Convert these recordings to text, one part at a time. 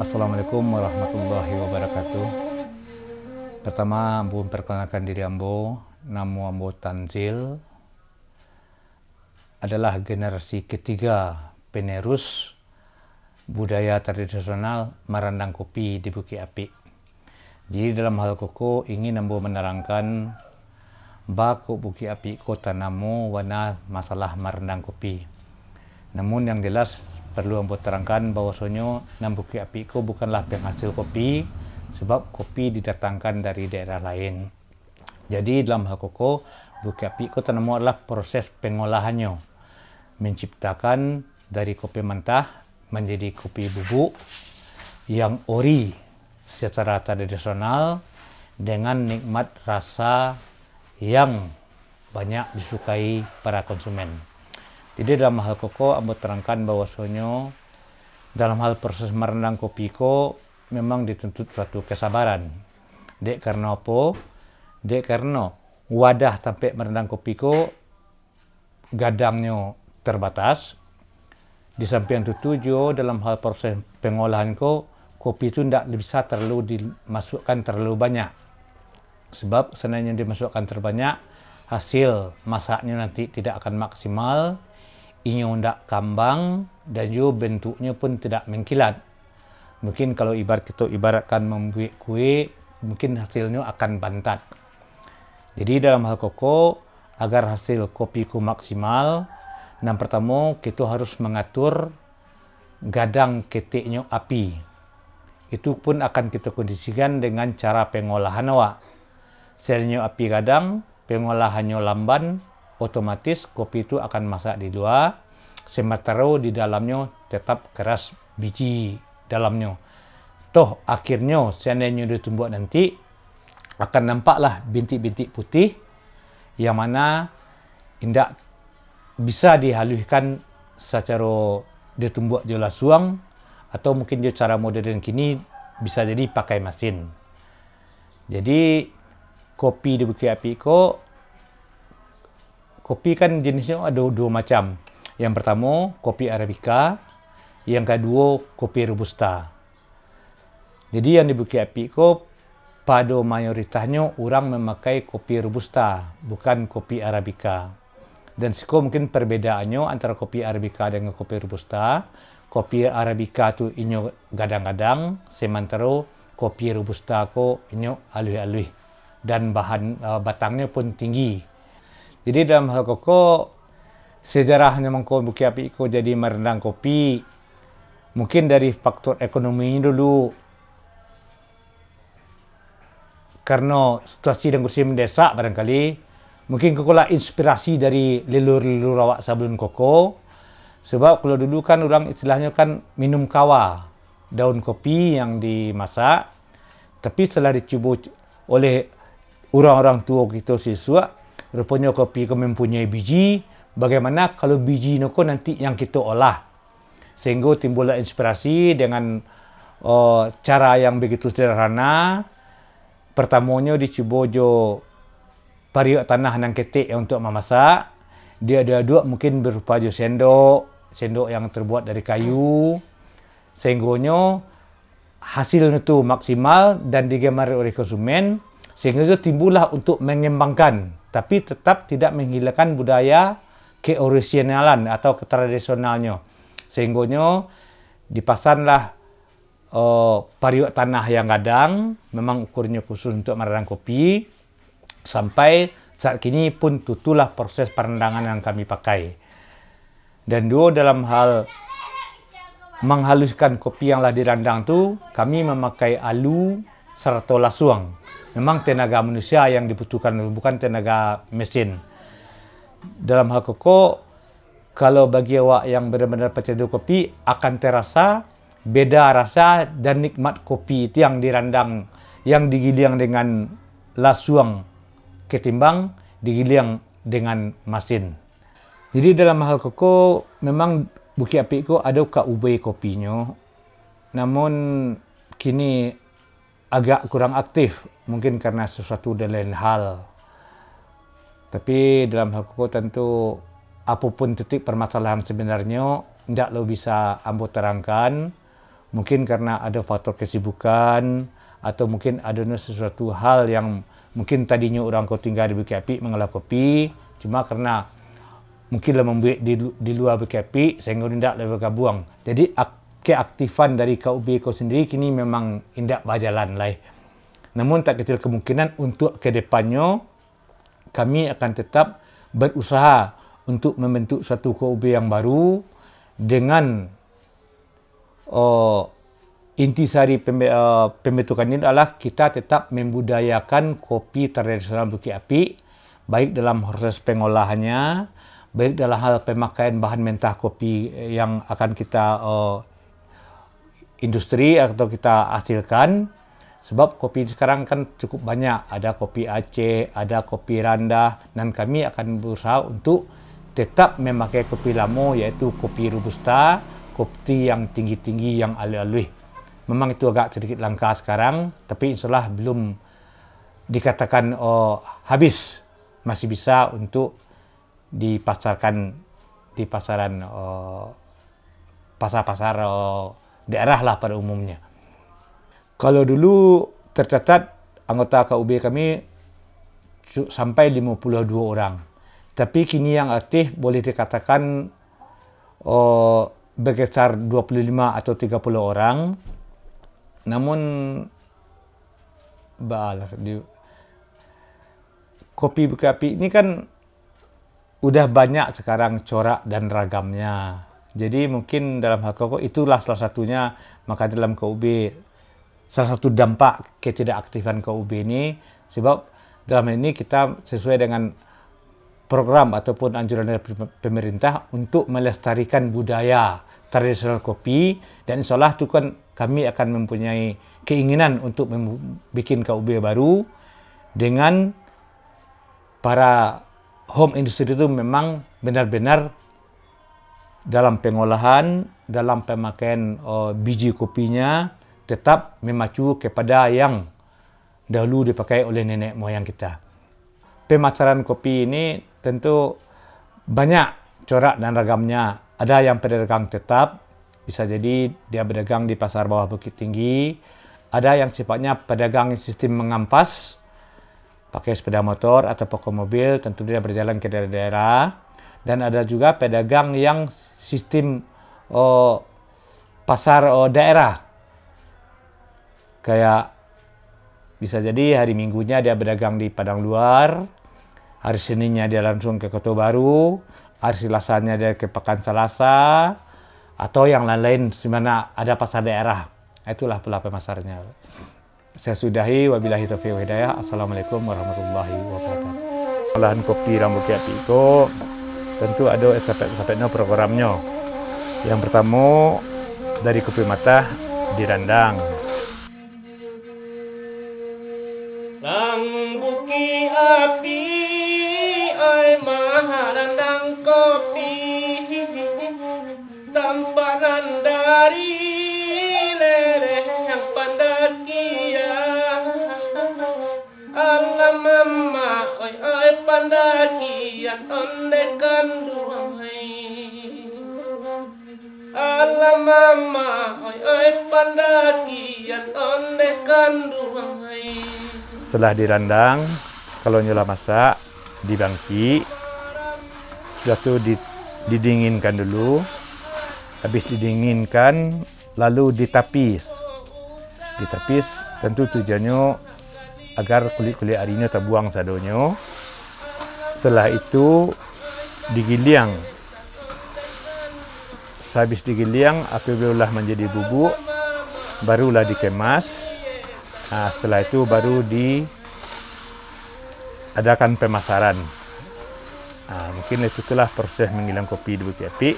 Assalamualaikum warahmatullahi wabarakatuh. Pertama, ambo memperkenalkan diri ambo. Nama ambo Tanzil. Adalah generasi ketiga penerus budaya tradisional merendang kopi di Bukit Apik. Jadi dalam hal koko ingin ambo menerangkan bako Bukit Apik kota namo wana masalah merendang kopi. Namun yang jelas perlu ambo terangkan bahwasanya nam Bukit Apik ko bukanlah penghasil kopi, sebab kopi didatangkan dari daerah lain. Jadi dalam hal koko Bukit Apik ko tanamu adalah proses pengolahannya, menciptakan dari kopi mentah menjadi kopi bubuk yang ori secara tradisional dengan nikmat rasa yang banyak disukai para konsumen. Jadi dalam hal koko ambo terangkan bahwasanya dalam hal proses merendam kopi ko memang dituntut suatu kesabaran. Dek karena apa? Dek karena wadah sampai merendam kopi ko gadangnya terbatas. Di samping itu juga dalam hal proses pengolahan ko kopi itu tidak bisa terlalu dimasukkan terlalu banyak. Sebab seandainya dimasukkan terlalu banyak, hasil masaknya nanti tidak akan maksimal, inya tidak kambang, dan juga bentuknya pun tidak mengkilat. Mungkin kalau ibaratkan membuat kue, mungkin hasilnya akan bantat. Jadi dalam hal koko, agar hasil kopiku maksimal, yang pertama kita harus mengatur gadang ketiknya api. Itu pun akan kita kondisikan dengan cara pengolahan awak. Seandainya api gadang, pengolahannya lamban, otomatis kopi itu akan masak di luar, sementara di dalamnya tetap keras biji dalamnya. Toh akhirnya seandainya ditumbuk nanti akan nampaklah bintik-bintik putih yang mana tidak bisa dihaluskan secara ditumbuk jola suang, atau mungkin dia cara modern kini bisa jadi pakai mesin. Jadi kopi di Bukit Apik ko, kopi kan jenisnya ada dua macam. Yang pertama kopi Arabica, yang kedua kopi Robusta. Jadi yang di Bukit Apik ko pada mayoritasnya orang memakai kopi Robusta, bukan kopi Arabica. Dan siko mungkin perbedaannya antara kopi Arabica dengan kopi Robusta. Kopi Arabica tu inyo gadang-gadang, sementara kopi Robusta ko inyo alui-alui dan bahan batangnya pun tinggi. Jadi dalam hal koko sejarahnya mengko Bukit Apik ko jadi merendam kopi mungkin dari faktor ekonomi dulu, karena situasi dan kursi mendesak barangkali. Mungkin koko lah inspirasi dari lelur-lelur awak sebelum koko. Sebab kalau dulu kan orang istilahnya kan minum kawa, daun kopi yang dimasak. Tapi setelah dicuba oleh orang-orang tua kita siswa, rupanya kopi ko mempunyai biji. Bagaimana kalau biji noko nanti yang kita olah? Sehingga timbullah inspirasi dengan cara yang begitu sederhana. Pertamanya dicuba jo pariuk tanah nang ketik untuk memasak. Dia ada dua mungkin berupa jo sendok yang terbuat dari kayu. Sehingga hasilnya itu maksimal dan digemari oleh konsumen. Sehingga itu timbullah untuk mengembangkan, tapi tetap tidak menghilangkan budaya keorisionalan atau ketradisionalnya. Sehingga dipasanglah pariuk tanah yang gadang, memang ukurnya khusus untuk merendam kopi. Sampai saat kini pun itulah proses perendangan yang kami pakai. Dan dua dalam hal menghaluskan kopi yang telah direndam tu, kami memakai alu serta lasuang. Memang tenaga manusia yang dibutuhkan, bukan tenaga mesin. Dalam hal koko, kalau bagi awak yang benar-benar pecandu kopi, akan terasa beda rasa dan nikmat kopi itu yang direndam, yang digiling dengan lasuang ketimbang digiling dengan mesin. Jadi dalam hal koko, memang Bukit Apik ko ada ubay kopinya. Namun kini agak kurang aktif, mungkin karena sesuatu dan lain hal. Tapi dalam hal koko tentu apapun titik permasalahan sebenarnya, tidak lo bisa ambo terangkan. mungkin karena ada faktor kesibukan atau mungkin ada sesuatu hal yang mungkin tadinya orang kau tinggal di Bukit Api mengolah kopi, cuma karena mungkin lah membuat di luar Bukit Api sehingga tidak lebih bergabung. Jadi keaktifan dari KUB kau sendiri kini memang tidak berjalan lah. Namun tak kecil kemungkinan untuk ke depannya kami akan tetap berusaha untuk membentuk satu KUB yang baru dengan intisari pembentukan ini adalah kita tetap membudayakan kopi tradisional Bukit Api, baik dalam proses pengolahannya, baik dalam hal pemakaian bahan mentah kopi yang akan kita industri atau kita hasilkan. Sebab kopi sekarang kan cukup banyak, ada kopi Aceh, ada kopi Randah, dan kami akan berusaha untuk tetap memakai kopi lama, yaitu kopi Robusta, kopi yang tinggi-tinggi, yang alih-alih. Memang itu agak sedikit langka sekarang, tapi insyaAllah belum dikatakan habis, masih bisa untuk dipasarkan di pasaran pasar-pasar daerah lah pada umumnya. Kalau dulu tercatat anggota KUB kami sampai 52 orang. Tapi kini yang aktif boleh dikatakan berkisar 25 atau 30 orang. Namun kopi Bukit Api ini kan udah banyak sekarang corak dan ragamnya. Jadi mungkin dalam hal koko itulah salah satunya, maka dalam KUB salah satu dampak ketidakaktifan KUB ini, sebab dalam ini kita sesuai dengan program ataupun anjuran dari pemerintah untuk melestarikan budaya tradisional kopi, dan insyaAllah itu kan kami akan mempunyai keinginan untuk membuat KUB baru dengan para home industry itu memang benar-benar dalam pengolahan, dalam pemakaian biji kopinya tetap memacu kepada yang dahulu dipakai oleh nenek moyang kita. Pemasaran kopi ini tentu banyak corak dan ragamnya. Ada yang pedagang tetap, bisa jadi dia berdagang di pasar bawah Bukit Tinggi. Ada yang sifatnya pedagang sistem mengampas, pakai sepeda motor atau pokok mobil, tentu dia berjalan ke daerah-daerah. Dan ada juga pedagang yang sistem pasar daerah. Kayak bisa jadi hari Minggunya dia berdagang di Padang Luar, hari Seninnya dia langsung ke Kota Baru, hari Selasanya dia ke Pekan Salasa, atau yang lain-lain di mana ada pasar daerah. Itulah pola pemasarannya. Saya sudahi, wabillahi taufiq wal hidayah. Assalamualaikum warahmatullahi wabarakatuh. Olahan kopi Bukit Api itu tentu ada estafet-estafetnya programnya. Yang pertama dari kopi mata dirandang. Nang Bukit Api ai marandang kopi, tampanan dari lereng Pandakia. Alam mama oi Pandakian onde kanduai. Alam mama oi Pandakian onde kanduai. Setelah dirandang, kalau nyola masak, dibangki, sudah itu didinginkan dulu. Habis didinginkan, lalu ditapis. Ditapis tentu tujuannya agar kulit-kulit arinya terbuang sadonyo. Setelah itu digiling. Sehabis digiling, apabila menjadi bubuk, barulah dikemas. Nah, setelah itu baru diadakan pemasaran. Nah, mungkin itulah proses menggiling kopi di Bukit Api.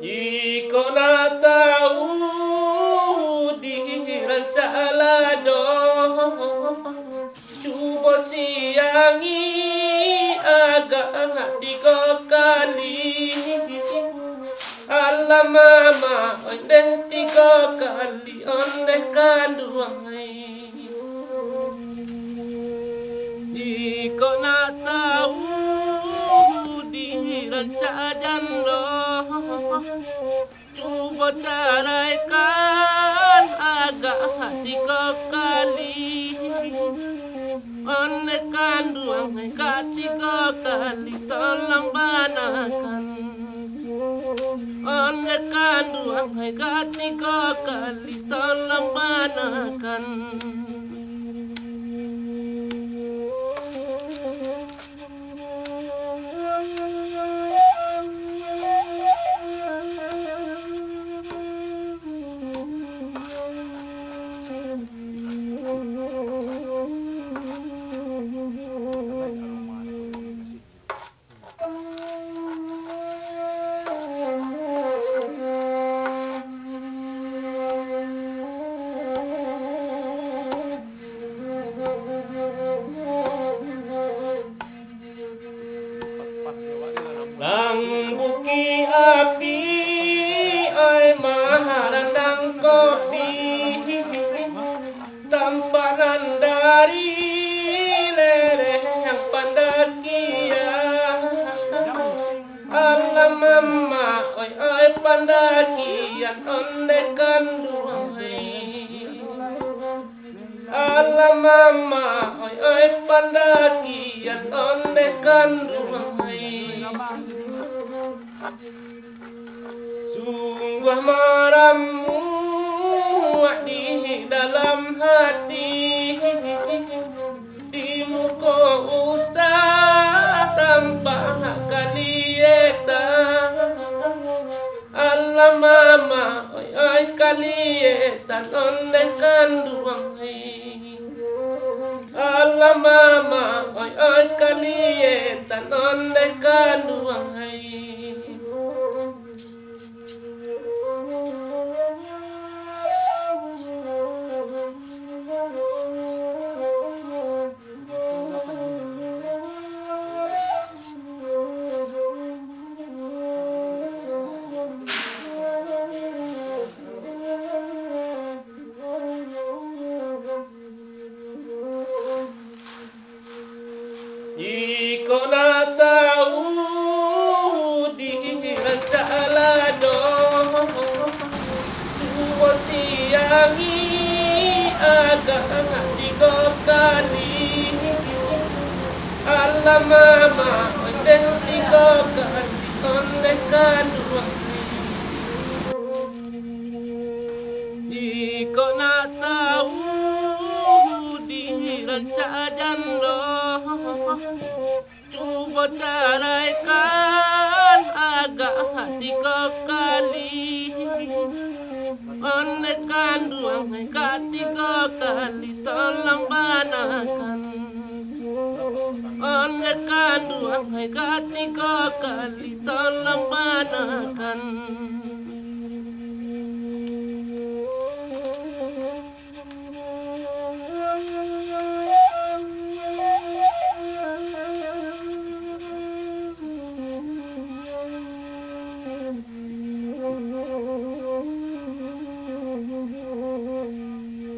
Jika nak tahu dirancalado, cuba siangi mama onde tiga kali onde kanduangai. Iko na tahu di ranca jando, coba caraikan agak tiga kali. Onde kanduangai tiga kali tolong banakan. Onde kanduangai tiga kali tolong banakan. Lambuki api ay maharandang kopi, tampanan dari lereng Pandakia. Alam mama ay Pandakian onde kanduangai. Alam mama ay Pandakian onde kanduangai. Sungguh maramu di dalam hati, di muka ustaz tanpa kalieta. Alam mama ay kalieta onde kanduangai. Alam mama ay kalieta onde kanduangai. Iko na tahu di ranca lado, tuwa siangi agak tiga kali. Alam mama onde tiga kali onde kanduangai. Iko na tahu di ranca jando, coba caraikan agak tiga kali. Onde kanduangai tiga kali tolong banakan. Onde kanduangai tiga kali tolong banakan.